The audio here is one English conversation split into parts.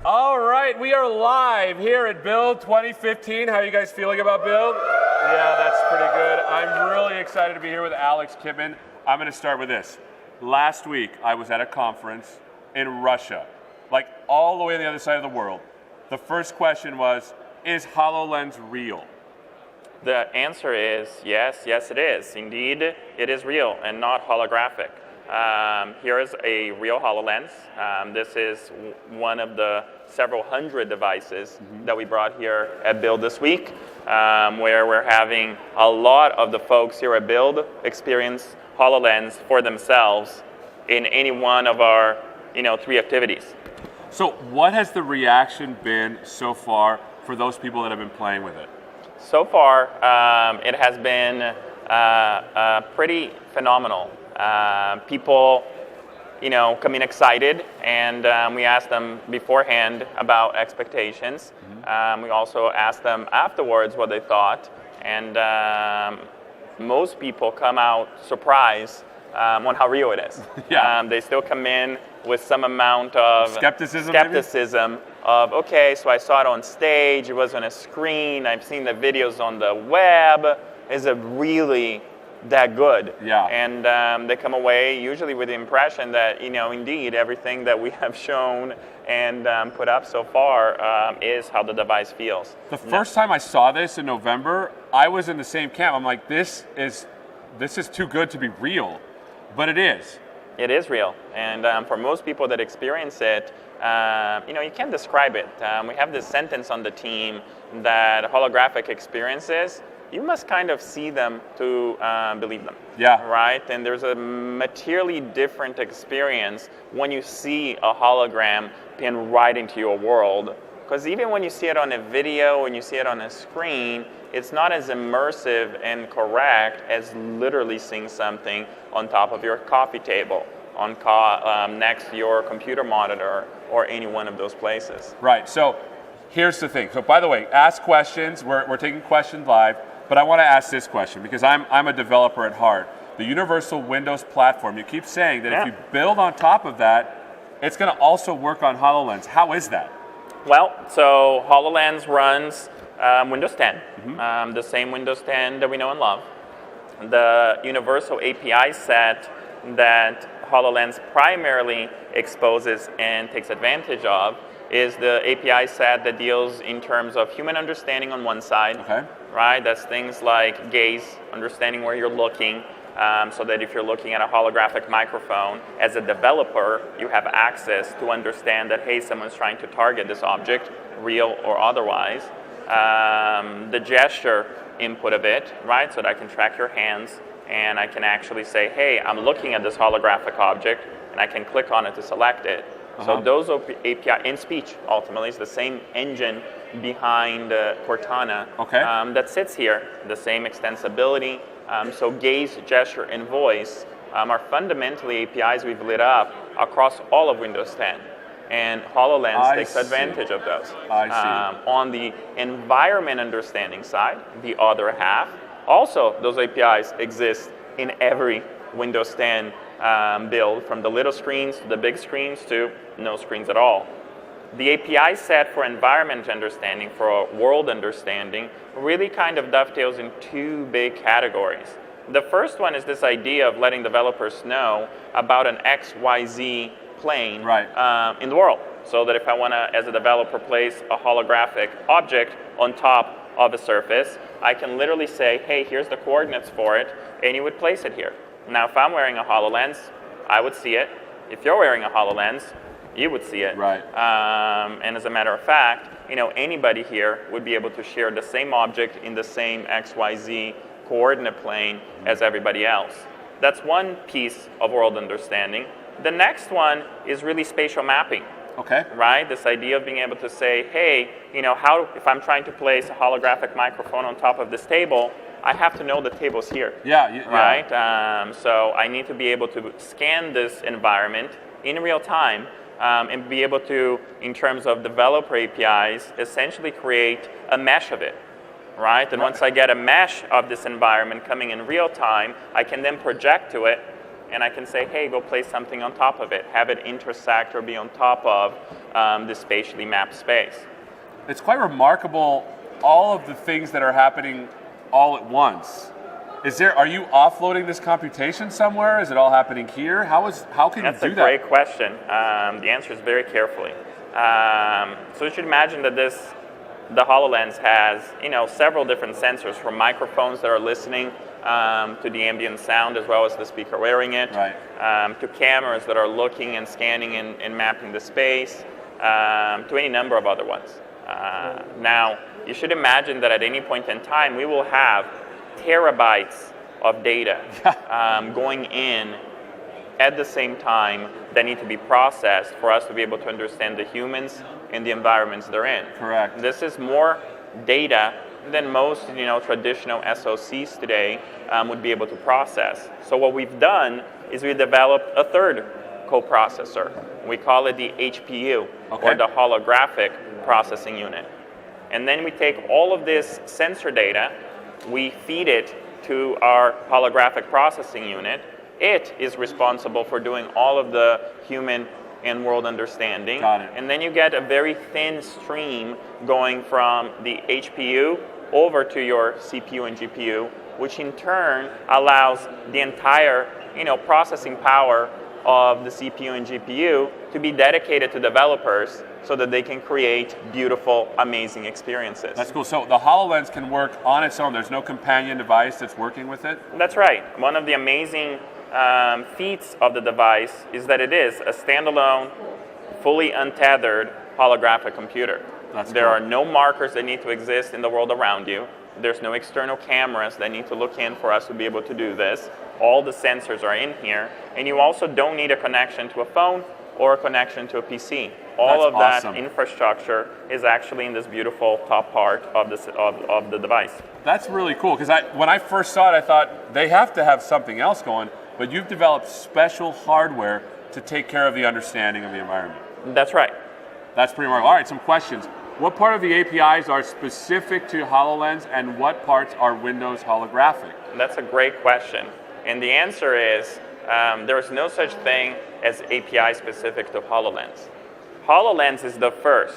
All right, we are live here at Build 2015. How are you guys feeling about Build? Yeah, that's pretty good. I'm really excited to be here with Alex Kipman. I'm going to start with this. Last week, I was at a conference in Russia, like all the way on the other side of the world. The first question was, is HoloLens real? The answer is yes, it is. Indeed, it is real and not holographic. Here is a real HoloLens. This is one of the several hundred devices that we brought here at Build this week, where we're having a lot of the folks here at Build experience HoloLens for themselves in any one of our 3 activities. So what has the reaction been so far for those people that have been playing with it? So far, it has been pretty phenomenal. People, come in excited, and we asked them beforehand about expectations. We also asked them afterwards what they thought, and most people come out surprised on how real it is. Yeah. They still come in with some amount of skepticism of, okay, so I saw it on stage, it was on a screen, I've seen the videos on the web, is it really that good? Yeah. And they come away usually with the impression that, indeed, everything that we have shown and put up so far is how the device feels. The first time I saw this in November, I was in the same camp. I'm like, this is too good to be real, but it is. It is real, and for most people that experience it, you can't describe it. We have this sentence on the team that holographic experiences, you must kind of see them to believe them. Yeah. Right? And there's a materially different experience when you see a hologram pin right into your world. Because even when you see it on a video, when you see it on a screen, it's not as immersive and correct as literally seeing something on top of your coffee table, next to your computer monitor, or any one of those places. Right. So here's the thing. So by the way, ask questions. We're taking questions live, but I want to ask this question because I'm a developer at heart. The Universal Windows platform, you keep saying that if you build on top of that, it's going to also work on HoloLens. How is that? Well, so HoloLens runs Windows 10, the same Windows 10 that we know and love. The universal API set that HoloLens primarily exposes and takes advantage of is the API set that deals in terms of human understanding on one side, right? That's things like gaze, understanding where you're looking, so that if you're looking at a holographic microphone, as a developer, you have access to understand that, hey, someone's trying to target this object, real or otherwise. The gesture input of it, right, so that I can track your hands, and I can actually say, hey, I'm looking at this holographic object, and I can click on it to select it. So those API, in speech, ultimately, is the same engine behind Cortana that sits here, the same extensibility. So gaze, gesture, and voice are fundamentally APIs we've lit up across all of Windows 10. And HoloLens takes advantage of those. On the environment understanding side, the other half, also those APIs exist in every Windows 10 build, from the little screens to the big screens to no screens at all. The API set for environment understanding, for world understanding, really kind of dovetails in 2 big categories. The first one is this idea of letting developers know about an XYZ plane in the world. So that if I want to, as a developer, place a holographic object on top of a surface, I can literally say, hey, here's the coordinates for it, and you would place it here. Now, if I'm wearing a HoloLens, I would see it. If you're wearing a HoloLens, you would see it. Right. And as a matter of fact, anybody here would be able to share the same object in the same XYZ coordinate plane as everybody else. That's one piece of world understanding. The next one is really spatial mapping. Right? This idea of being able to say, hey, if I'm trying to place a holographic microphone on top of this table, I have to know the table's here. Right? So I need to be able to scan this environment in real time and be able to, in terms of developer APIs, essentially create a mesh of it. Right? And once I get a mesh of this environment coming in real time, I can then project to it and I can say, hey, go place something on top of it, have it intersect or be on top of the spatially mapped space. It's quite remarkable, all of the things that are happening all at once. Are you offloading this computation somewhere? Is it all happening here? How can you do that? That's a great question. The answer is very carefully. So you should imagine that the HoloLens has several different sensors, from microphones that are listening to the ambient sound as well as the speaker wearing it, right. To cameras that are looking and scanning and mapping the space, to any number of other ones. Now, you should imagine that at any point in time we will have terabytes of data going in at the same time that need to be processed for us to be able to understand the humans and the environments they're in. Correct. This is more data than most traditional SoCs today would be able to process. So what we've done is we developed a third coprocessor. We call it the HPU, or the holographic processing unit. And then we take all of this sensor data, we feed it to our holographic processing unit. It is responsible for doing all of the human and world understanding. Got it. And then you get a very thin stream going from the HPU over to your CPU and GPU, which in turn allows the entire processing power of the CPU and GPU to be dedicated to developers so that they can create beautiful, amazing experiences. That's cool. So the HoloLens can work on its own. There's no companion device that's working with it? That's right. One of the amazing feats of the device is that it is a standalone, fully untethered holographic computer. There are no markers that need to exist in the world around you. There's no external cameras that need to look in for us to be able to do this. All the sensors are in here, and you also don't need a connection to a phone or a connection to a PC. All of that infrastructure is actually in this beautiful top part of the device. That's really cool, because when I first saw it, I thought they have to have something else going, but you've developed special hardware to take care of the understanding of the environment. That's right. That's pretty remarkable. All right, some questions. What part of the APIs are specific to HoloLens, and what parts are Windows holographic? That's a great question. And the answer is there is no such thing as API specific to HoloLens. HoloLens is the first,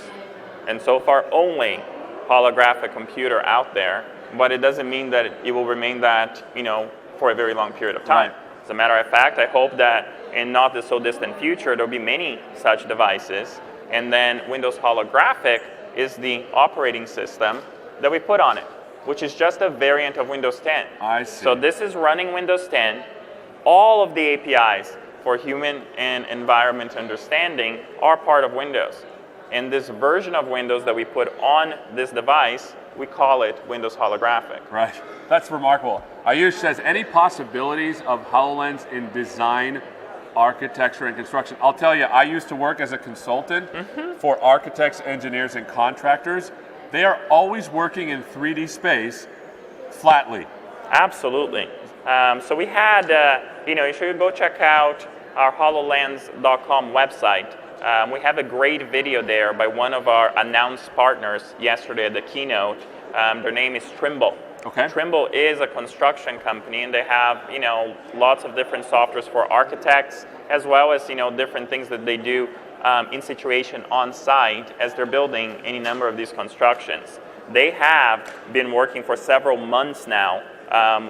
and so far only, holographic computer out there, but it doesn't mean that it will remain that for a very long period of time. Right. As a matter of fact, I hope that in not the so distant future, there'll be many such devices, and then Windows holographic is the operating system that we put on it, which is just a variant of Windows 10. I see. So this is running Windows 10. All of the APIs for human and environment understanding are part of Windows. And this version of Windows that we put on this device, we call it Windows holographic. Right. That's remarkable. Ayush says, any possibilities of HoloLens in design, architecture, and construction? I'll tell you, I used to work as a consultant for architects, engineers, and contractors. They are always working in 3D space flatly. Absolutely. So we had, you should go check out our HoloLens.com website. We have a great video there by one of our announced partners yesterday at the keynote. Their name is Trimble. Okay. Trimble is a construction company, and they have lots of different softwares for architects, as well as different things that they do in situation on site as they're building any number of these constructions. They have been working for several months now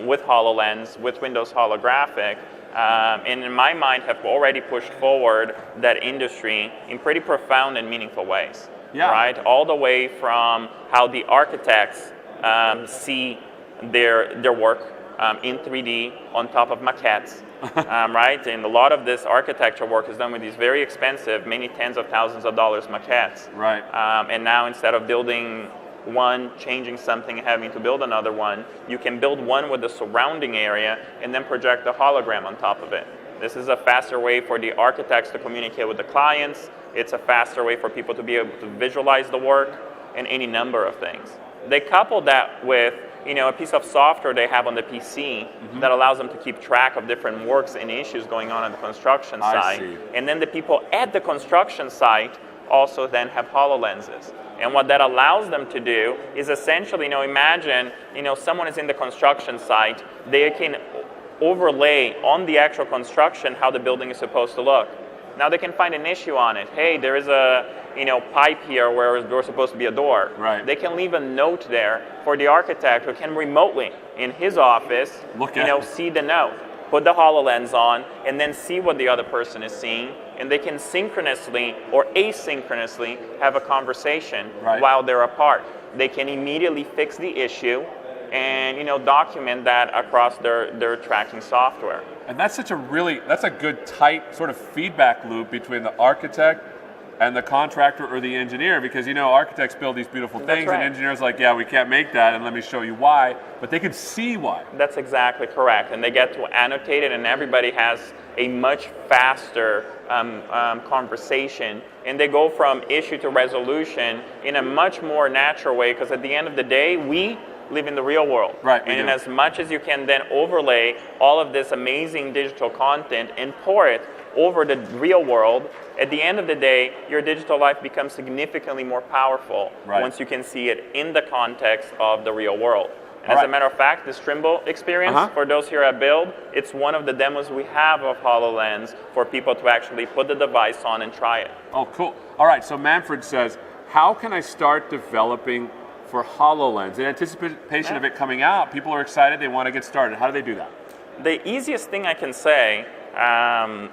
with HoloLens, with Windows holographic, and in my mind have already pushed forward that industry in pretty profound and meaningful ways. Yeah. Right? All the way from how the architects see their work in 3D on top of maquettes, right? And a lot of this architecture work is done with these very expensive, many tens of thousands of dollars maquettes. Right. And now instead of building one, changing something, having to build another one, you can build one with the surrounding area and then project a hologram on top of it. This is a faster way for the architects to communicate with the clients. It's a faster way for people to be able to visualize the work and any number of things. They couple that with a piece of software they have on the PC that allows them to keep track of different works and issues going on the construction site. And then the people at the construction site also then have HoloLenses. And what that allows them to do is essentially, imagine, someone is in the construction site, they can overlay on the actual construction how the building is supposed to look. Now they can find an issue on it. Hey, there is a pipe here where there's supposed to be a door. Right. They can leave a note there for the architect who can remotely in his office see the note, put the HoloLens on, and then see what the other person is seeing, and they can synchronously or asynchronously have a conversation while they're apart. They can immediately fix the issue and document that across their tracking software. And that's that's a good tight sort of feedback loop between the architect and the contractor or the engineer, because architects build these beautiful things and engineers are like, yeah, we can't make that, and let me show you why, but they can see why. That's exactly correct, and they get to annotate it, and everybody has a much faster conversation, and they go from issue to resolution in a much more natural way, because at the end of the day, we live in the real world. Right, and in as much as you can then overlay all of this amazing digital content and pour it over the real world, at the end of the day, your digital life becomes significantly more powerful once you can see it in the context of the real world. And as a matter of fact, this Trimble experience, for those here at Build, it's one of the demos we have of HoloLens for people to actually put the device on and try it. Oh, cool. All right, so Manfred says, how can I start developing for HoloLens? In anticipation of it coming out, people are excited, they want to get started. How do they do that? The easiest thing I can say,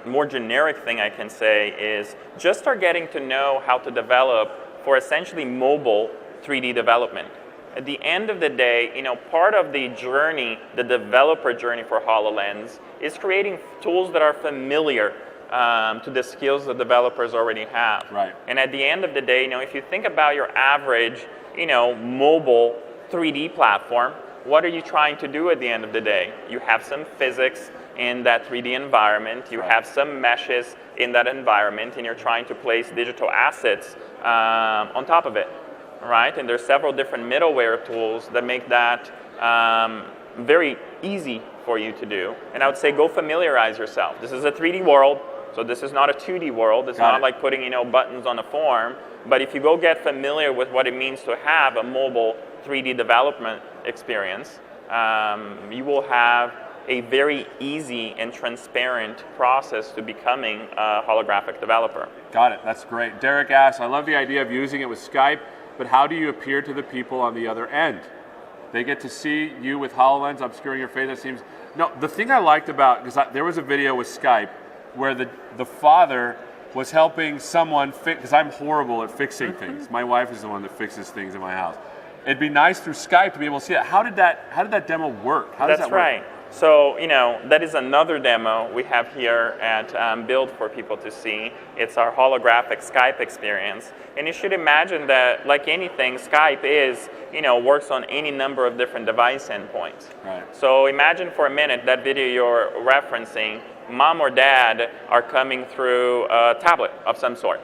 more generic thing I can say, is just start getting to know how to develop for essentially mobile 3D development. At the end of the day, part of the journey, the developer journey for HoloLens, is creating tools that are familiar to the skills that developers already have. Right. And at the end of the day, if you think about your average, mobile 3D platform, what are you trying to do at the end of the day? You have some physics in that 3D environment, you have some meshes in that environment, and you're trying to place digital assets on top of it, right? And there's several different middleware tools that make that very easy for you to do. And I would say go familiarize yourself. This is a 3D world, so this is not a 2D world. It's not like putting buttons on a form. But if you go get familiar with what it means to have a mobile 3D development experience, you will have a very easy and transparent process to becoming a holographic developer. Got it. That's great. Derek asks, I love the idea of using it with Skype, but how do you appear to the people on the other end? They get to see you with HoloLens obscuring your face. That seems... No, the thing I liked about, because there was a video with Skype where the father was helping someone fix, because I'm horrible at fixing things. My wife is the one that fixes things in my house. It'd be nice through Skype to be able to see it. How did that demo work? How does that work? That's right. So, that is another demo we have here at Build for people to see. It's our holographic Skype experience. And you should imagine that, like anything, Skype is, works on any number of different device endpoints. Right. So imagine for a minute that video you're referencing, mom or dad are coming through a tablet of some sort.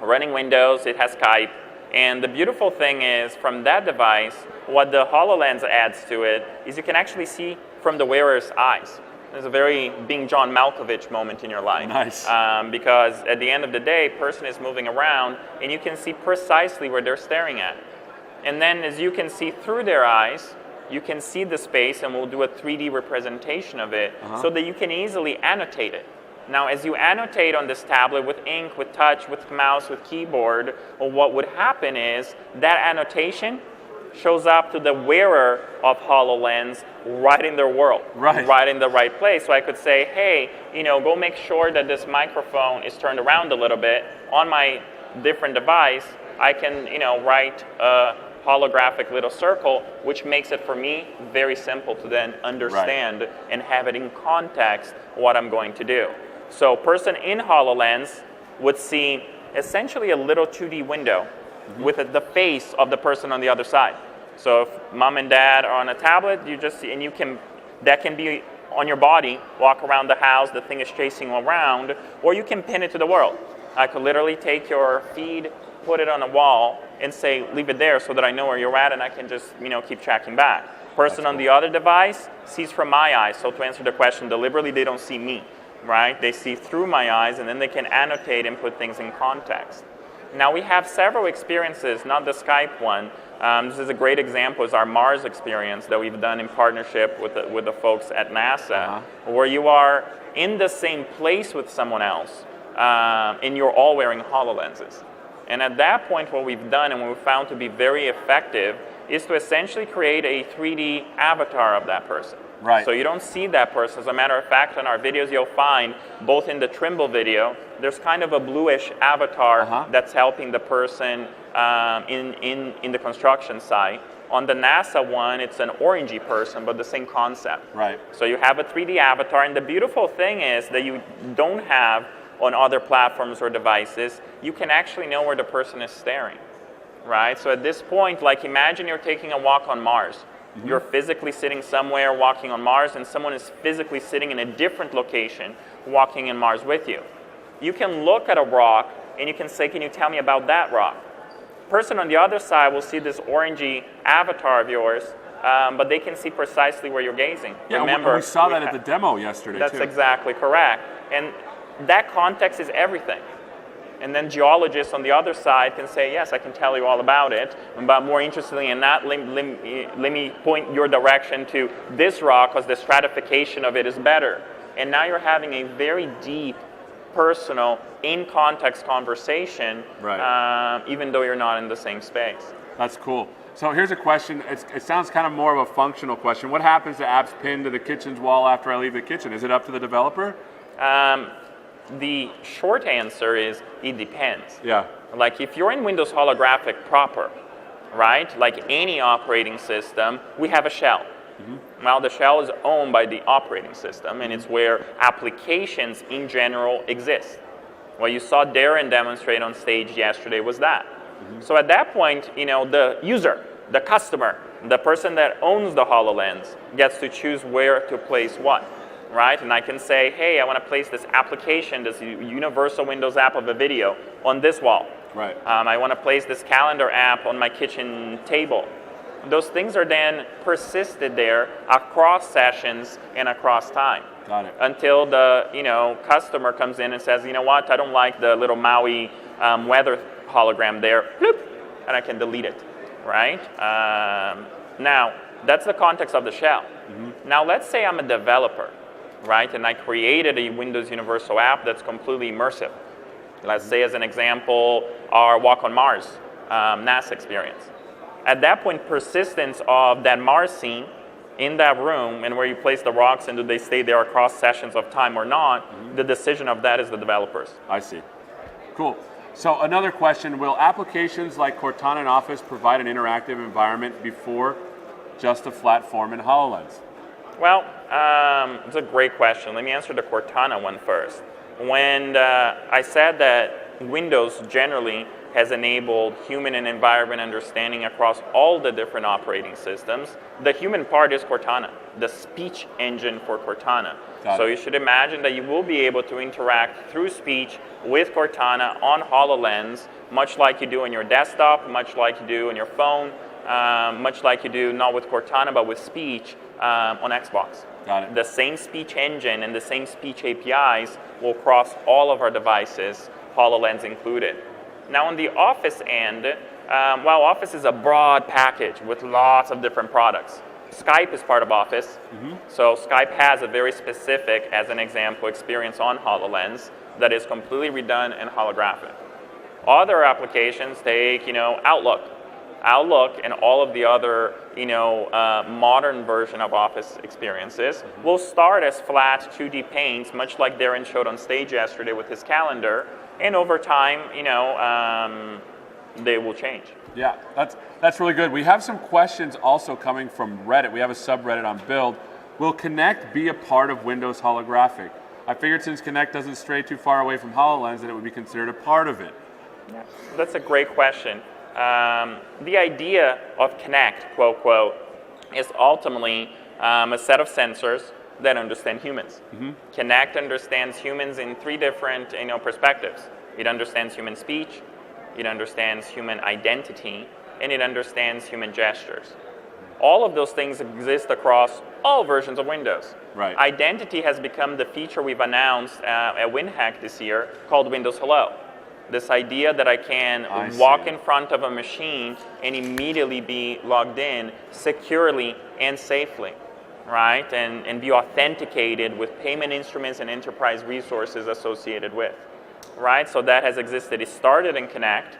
Running Windows, it has Skype. And the beautiful thing is, from that device, what the HoloLens adds to it is you can actually see from the wearer's eyes. There's a very being John Malkovich moment in your life. Nice. Because at the end of the day, person is moving around, and you can see precisely where they're staring at. And then as you can see through their eyes, you can see the space, and we'll do a 3D representation of it so that you can easily annotate it. Now, as you annotate on this tablet with ink, with touch, with mouse, with keyboard, what would happen is that annotation shows up to the wearer of HoloLens right in their world, right in the right place. So I could say, hey, go make sure that this microphone is turned around a little bit. On my different device, I can, write a holographic little circle, which makes it for me very simple to then understand and have it in context what I'm going to do. So person in HoloLens would see essentially a little 2D window with the face of the person on the other side. So if mom and dad are on a tablet, you just see, and that can be on your body, walk around the house, the thing is chasing you around, or you can pin it to the world. I could literally take your feed, put it on a wall, and say, leave it there so that I know where you're at, and I can just, keep tracking back. Person on the other device sees from my eyes. So to answer the question deliberately, they don't see me, right? They see through my eyes, and then they can annotate and put things in context. Now we have several experiences, not the Skype one. This is a great example, is our Mars experience that we've done in partnership with the folks at NASA, where you are in the same place with someone else, and you're all wearing HoloLenses. And at that point, what we've done and what we found to be very effective is to essentially create a 3D avatar of that person. Right. So you don't see that person. As a matter of fact, in our videos, you'll find, both in the Trimble video, there's kind of a bluish avatar that's helping the person in the construction site. On the NASA one, it's an orangey person, but the same concept. Right. So you have a 3D avatar, and the beautiful thing is that you don't have on other platforms or devices, you can actually know where the person is staring, right? So at this point, like imagine you're taking a walk on Mars. You're physically sitting somewhere walking on Mars, and someone is physically sitting in a different location walking in Mars with you. You can look at a rock and you can say, can you tell me about that rock? Person on the other side will see this orangey avatar of yours, but they can see precisely where you're gazing. Yeah, remember, we saw that at the demo yesterday, That's too. exactly correct. And that context is everything. And then geologists on the other side can say, yes, I can tell you all about it, but more interestingly than that, let me point your direction to this rock because the stratification of it is better. And now you're having a very deep, personal, in-context conversation, even though you're not in the same space. That's cool. So here's a question. It sounds kind of more of a functional question. What happens to apps pinned to the kitchen's wall after I leave the kitchen? Is it up to the developer? The short answer is it depends. Yeah. Like if you're in Windows Holographic proper, right? Like any operating system, we have a shell. Well, the shell is owned by the operating system, and it's where applications in general exist. What you saw Darren demonstrate on stage yesterday was that. So at that point, you know, the user, the customer, the person that owns the HoloLens gets to choose where to place what. Right? And I can say, hey, I want to place this application, this universal Windows app of a video on this wall. Right. I want to place this calendar app on my kitchen table. Those things are then persisted there across sessions and across time. Got it. Until the customer comes in and says, you know what, I don't like the little Maui weather hologram there, bloop, and I can delete it. Right? Now, that's the context of the shell. Now, let's say I'm a developer. Right, and I created a Windows Universal app that's completely immersive. Let's say, as an example, our Walk on Mars NASA experience. At that point, persistence of that Mars scene in that room and where you place the rocks and do they stay there across sessions of time or not, the decision of that is the developers. I see. Cool. So another question, will applications like Cortana and Office provide an interactive environment before just a flat form in HoloLens? Well, it's a great question. Let me answer the Cortana one first. When I said that Windows generally has enabled human and environment understanding across all the different operating systems, the human part is Cortana, the speech engine for Cortana. So you should imagine that you will be able to interact through speech with Cortana on HoloLens, much like you do on your desktop, much like you do on your phone, much like you do not with Cortana but with speech on Xbox. Got it. The same speech engine and the same speech APIs will cross all of our devices, HoloLens included. Now on the Office end, while Office is a broad package with lots of different products, Skype is part of Office. So Skype has a very specific, as an example, experience on HoloLens that is completely redone and holographic. Other applications take, Outlook and all of the other, modern version of Office experiences will start as flat 2D panes, much like Darren showed on stage yesterday with his calendar, and over time, they will change. Yeah, that's really good. We have some questions also coming from Reddit. We have a subreddit on Build. Will Connect be a part of Windows Holographic? I figured since Connect doesn't stray too far away from HoloLens, that it would be considered a part of it. Yeah, that's a great question. The idea of Connect, quote, quote, is ultimately a set of sensors that understand humans. Connect understands humans in three different perspectives. It understands human speech, it understands human identity, and it understands human gestures. All of those things exist across all versions of Windows. Right. Identity has become the feature we've announced at WinHack this year called Windows Hello. This idea that I can walk in front of a machine and immediately be logged in securely and safely, right? And be authenticated with payment instruments and enterprise resources associated with, right? So that has existed. It started in Connect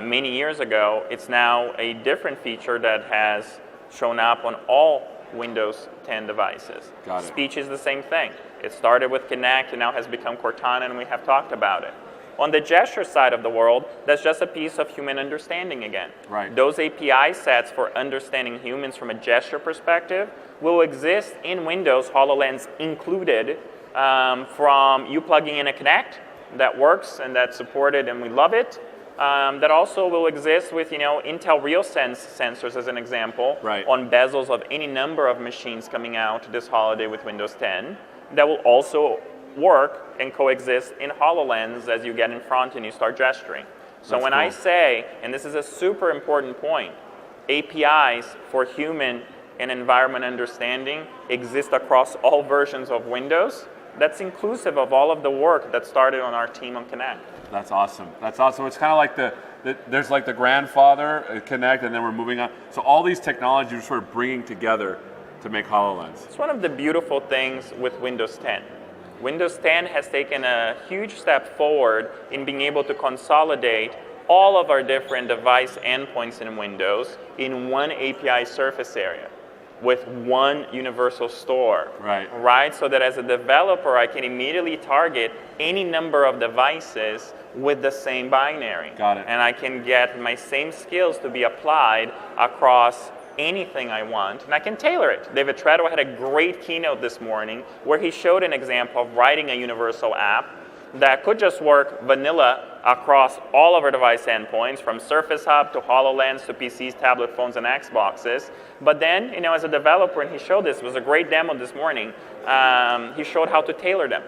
many years ago. It's now a different feature that has shown up on all Windows 10 devices. Got it. Speech is the same thing. It started with Connect and now has become Cortana, and we have talked about it. On the gesture side of the world, that's just a piece of human understanding again. Right. Those API sets for understanding humans from a gesture perspective will exist in Windows, HoloLens included, from you plugging in a Connect that works and that's supported and we love it. That also will exist with Intel RealSense sensors as an example on bezels of any number of machines coming out this holiday with Windows 10 that will also work and coexist in HoloLens as you get in front and you start gesturing. So when I say, and this is a super important point, APIs for human and environment understanding exist across all versions of Windows, that's inclusive of all of the work that started on our team on Connect. That's awesome. That's awesome. It's kind of like there's like the grandfather, Connect, and then we're moving on. So all these technologies are sort of bringing together to make HoloLens. It's one of the beautiful things with Windows 10. Windows 10 has taken a huge step forward in being able to consolidate all of our different device endpoints in Windows in one API surface area with one universal store. Right? So that as a developer, I can immediately target any number of devices with the same binary. Got it. And I can get my same skills to be applied across anything I want, and I can tailor it. David Treadwell had a great keynote this morning where he showed an example of writing a universal app that could just work vanilla across all of our device endpoints, from Surface Hub to HoloLens to PCs, tablet phones, and Xboxes. But then, as a developer, and he showed this, it was a great demo this morning, he showed how to tailor them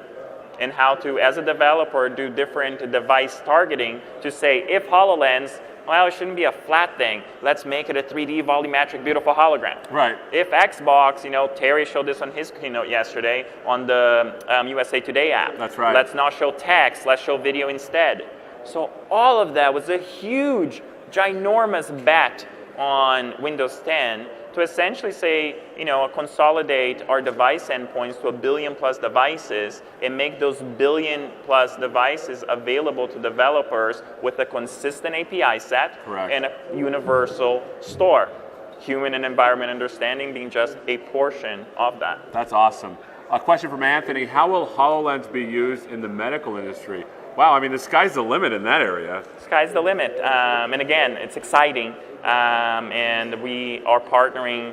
and how to, as a developer, do different device targeting to say, if HoloLens, well, it shouldn't be a flat thing. Let's make it a 3D volumetric, beautiful hologram. Right. If Xbox, Terry showed this on his keynote yesterday on the USA Today app. That's right. Let's not show text, let's show video instead. So all of that was a huge, ginormous bet on Windows 10 to essentially say, consolidate our device endpoints to 1 billion plus devices and make those 1 billion plus devices available to developers with a consistent API set and a universal store. Human and environment understanding being just a portion of that. That's awesome. A question from Anthony: how will HoloLens be used in the medical industry? Wow, I mean, the sky's the limit in that area. Sky's the limit. And again, it's exciting. And we are partnering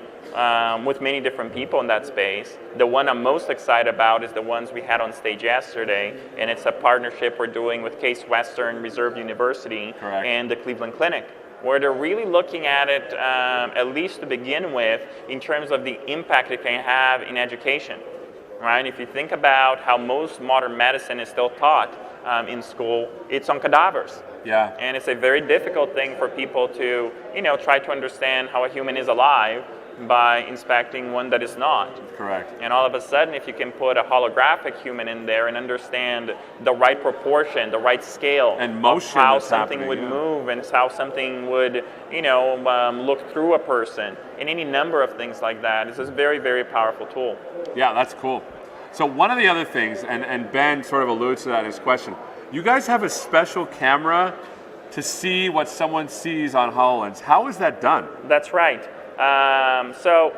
with many different people in that space. The one I'm most excited about is the ones we had on stage yesterday. And it's a partnership we're doing with Case Western Reserve University and the Cleveland Clinic, where they're really looking at it, at least to begin with, in terms of the impact it can have in education. Right? If you think about how most modern medicine is still taught in school, it's on cadavers. Yeah. And it's a very difficult thing for people to, try to understand how a human is alive by inspecting one that is not. Correct. And all of a sudden, if you can put a holographic human in there and understand the right proportion, the right scale, and motion, of how something would move and how something would, look through a person, and any number of things like that, it's a very, very powerful tool. Yeah, that's cool. So one of the other things, and Ben sort of alludes to that in his question, you guys have a special camera to see what someone sees on HoloLens. How is that done? That's right. So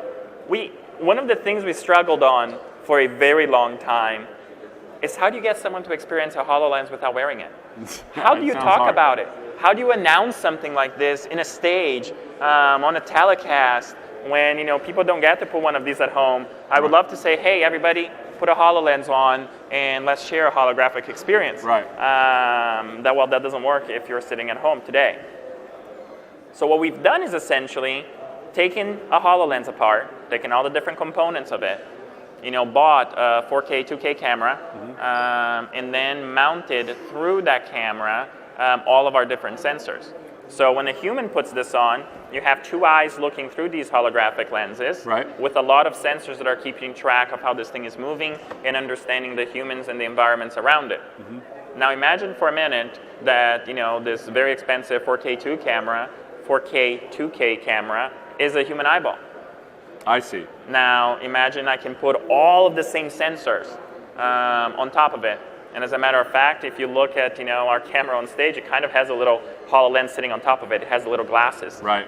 one of the things we struggled on for a very long time is how do you get someone to experience a HoloLens without wearing it? How do you talk about it? How do you announce something like this in a stage, on a telecast, when people don't get to put one of these at home? I would love to say, hey, everybody, put a HoloLens on and let's share a holographic experience. Right. That doesn't work if you're sitting at home today. So what we've done is essentially taken a HoloLens apart, taken all the different components of it, bought a 4K, 2K camera, and then mounted through that camera all of our different sensors. So when a human puts this on, you have two eyes looking through these holographic lenses with a lot of sensors that are keeping track of how this thing is moving and understanding the humans and the environments around it. Now imagine for a minute that this very expensive 4K 2K camera is a human eyeball. I see. Now imagine I can put all of the same sensors on top of it. And as a matter of fact, if you look at our camera on stage, it kind of has a little HoloLens sitting on top of it. It has little glasses, right?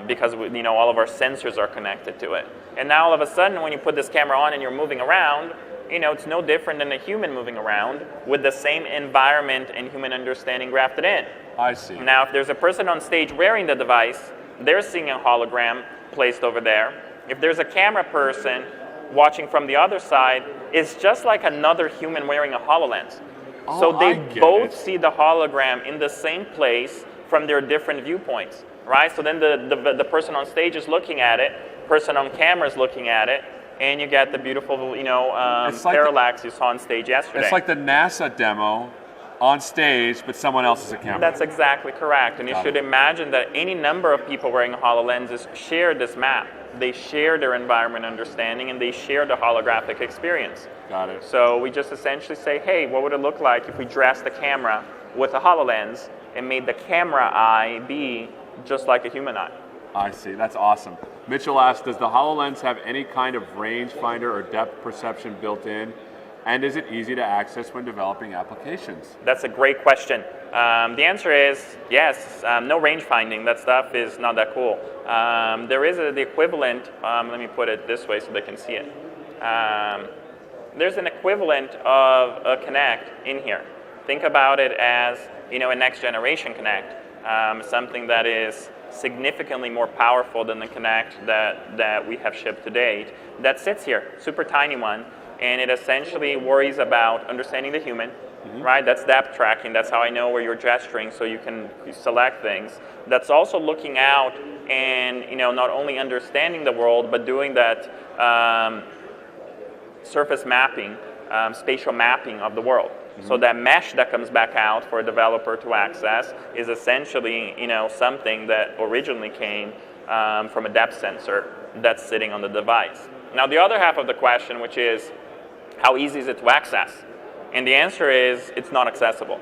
Because all of our sensors are connected to it. And now all of a sudden, when you put this camera on and you're moving around, it's no different than a human moving around with the same environment and human understanding grafted in. I see. Now, if there's a person on stage wearing the device, they're seeing a hologram placed over there. If there's a camera person watching from the other side, it's just like another human wearing a HoloLens. So they both see the hologram in the same place from their different viewpoints, right? So then the person on stage is looking at it, person on camera is looking at it, and you get the beautiful, parallax you saw on stage yesterday. It's like the NASA demo on stage, but someone else is a camera. That's exactly correct. And you should imagine that any number of people wearing HoloLenses share this map. They share their environment understanding, and they share the holographic experience. Got it. So we just essentially say, hey, what would it look like if we dressed the camera with a HoloLens and made the camera eye be just like a human eye? I see. That's awesome. Mitchell asks, does the HoloLens have any kind of rangefinder or depth perception built in? And is it easy to access when developing applications? That's a great question. The answer is yes. No range finding. That stuff is not that cool. There is the equivalent. Let me put it this way so they can see it. There's an equivalent of a Kinect in here. Think about it as a next generation Kinect, something that is significantly more powerful than the Kinect that we have shipped to date. That sits here, super tiny one. And it essentially worries about understanding the human, right? That's depth tracking. That's how I know where you're gesturing so you can select things. That's also looking out and not only understanding the world, but doing that surface mapping, spatial mapping of the world. So that mesh that comes back out for a developer to access is essentially something that originally came from a depth sensor that's sitting on the device. Now the other half of the question, which is, how easy is it to access? And the answer is, it's not accessible.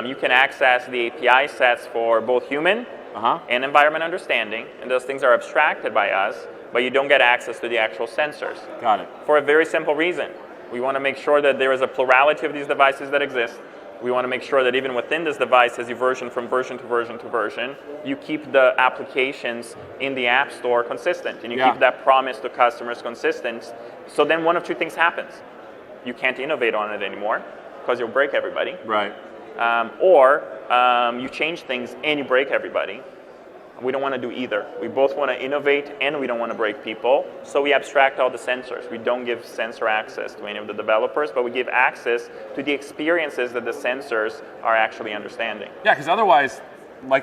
You can access the API sets for both human and environment understanding, and those things are abstracted by us, but you don't get access to the actual sensors. Got it. For a very simple reason. We want to make sure that there is a plurality of these devices that exist. We want to make sure that even within this device, as you version from version to version to version, you keep the applications in the App Store consistent, and you keep that promise to customers consistent. So then one of two things happens. You can't innovate on it anymore because you'll break everybody. Right. Or you change things and you break everybody. We don't want to do either. We both want to innovate and we don't want to break people. So we abstract all the sensors. We don't give sensor access to any of the developers, but we give access to the experiences that the sensors are actually understanding. Yeah, because otherwise,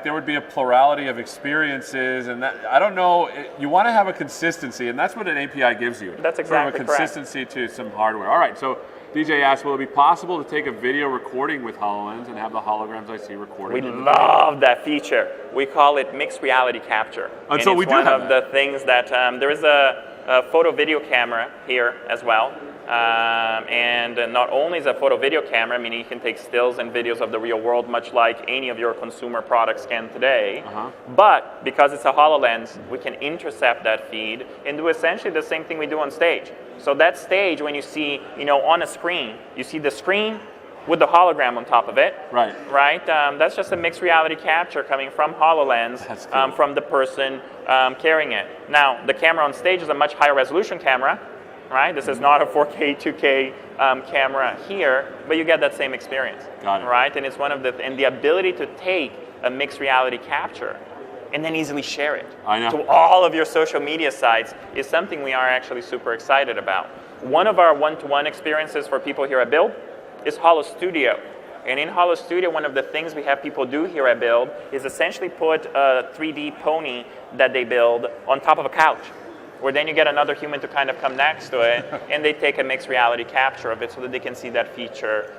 there would be a plurality of experiences, and that, I don't know, you want to have a consistency, and that's what an API gives you. That's exactly correct. From a consistency to some hardware. All right, so DJ asks, will it be possible to take a video recording with HoloLens and have the holograms I see recorded? We love that feature. We call it mixed reality capture. And so we do have one of the things that, there is a photo video camera here as well. And not only is a photo video camera, meaning you can take stills and videos of the real world, much like any of your consumer products can today, but because it's a HoloLens, we can intercept that feed and do essentially the same thing we do on stage. So that stage, when you see, on a screen, you see the screen with the hologram on top of it. Right. Right? That's just a mixed reality capture coming from HoloLens, cool. from the person carrying it. Now, the camera on stage is a much higher resolution camera. Right? This is not a 4K, 2K camera here, but you get that same experience. Got it. Right? And it's and the ability to take a mixed reality capture and then easily share it to all of your social media sites is something we are actually super excited about. One of our one-to-one experiences for people here at Build is Holo Studio. And in Holo Studio, one of the things we have people do here at Build is essentially put a 3D pony that they build on top of a couch, where then you get another human to kind of come next to it, and they take a mixed reality capture of it so that they can see that feature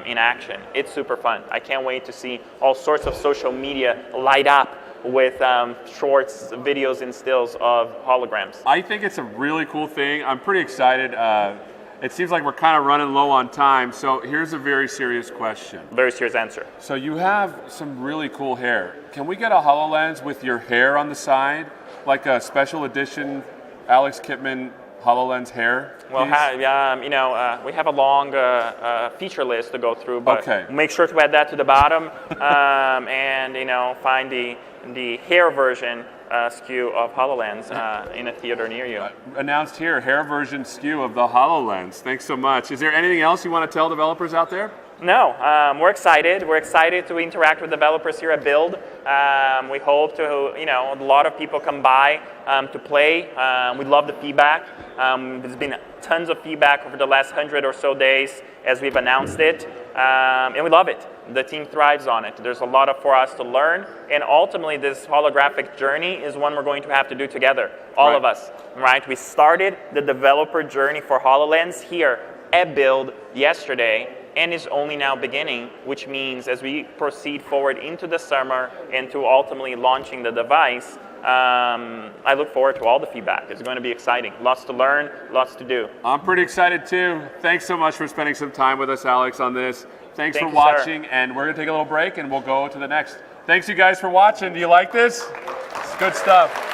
in action. It's super fun. I can't wait to see all sorts of social media light up with shorts, videos, and stills of holograms. I think it's a really cool thing. I'm pretty excited. it seems like we're kind of running low on time. So here's a very serious question. Very serious answer. So you have some really cool hair. Can we get a HoloLens with your hair on the side, like a special edition Alex Kipman HoloLens hair? Well, we have a long feature list to go through, but make sure to add that to the bottom, and find the hair version SKU of HoloLens in a theater near you. Announced here, hair version SKU of the HoloLens. Thanks so much. Is there anything else you want to tell developers out there? No, we're excited. We're excited to interact with developers here at Build. We hope to, a lot of people come by to play. We love the feedback. There's been tons of feedback over the last 100 or so days as we've announced it, and we love it. The team thrives on it. There's a lot for us to learn, and ultimately this holographic journey is one we're going to have to do together, all of us, right? We started the developer journey for HoloLens here at Build yesterday, and is only now beginning, which means as we proceed forward into the summer and to ultimately launching the device, I look forward to all the feedback. It's going to be exciting. Lots to learn, lots to do. I'm pretty excited too. Thanks so much for spending some time with us, Alex, on this. Thanks for watching, and we're going to take a little break and we'll go to the next. Thanks you guys for watching. Do you like this? It's good stuff.